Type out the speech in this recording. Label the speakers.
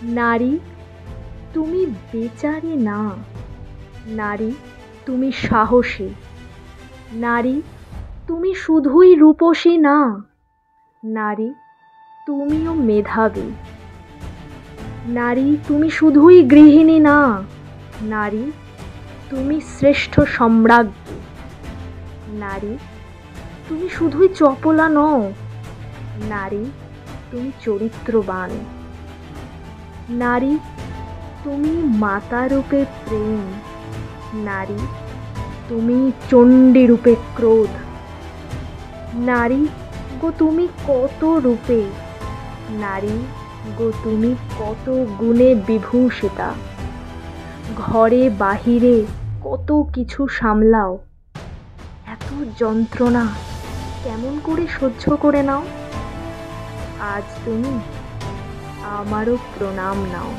Speaker 1: নারী তুমি বেচারি না, নারী তুমি সাহসী, নারী তুমি শুধুই রূপসী না, নারী তুমিও মেধাবী, নারী তুমি শুধুই গৃহিণী না, নারী তুমি শ্রেষ্ঠ সম্রাজ্ঞী, নারী তুমি শুধুই চপলা নও, নারী তুমি চরিত্রবান, নারী তুমি মাতা রূপে প্রেম, নারী তুমি চণ্ডী রূপে ক্রোধ, নারী গো তুমি কত রূপে, নারী গো তুমি কত গুণে বিভূষিতা, ঘরে বাহিরে কত কিছু সামলাও, এত যন্ত্রণা কেমন করে সহ্য করে নাও, আজ তুমি আমারও প্রণাম নাও।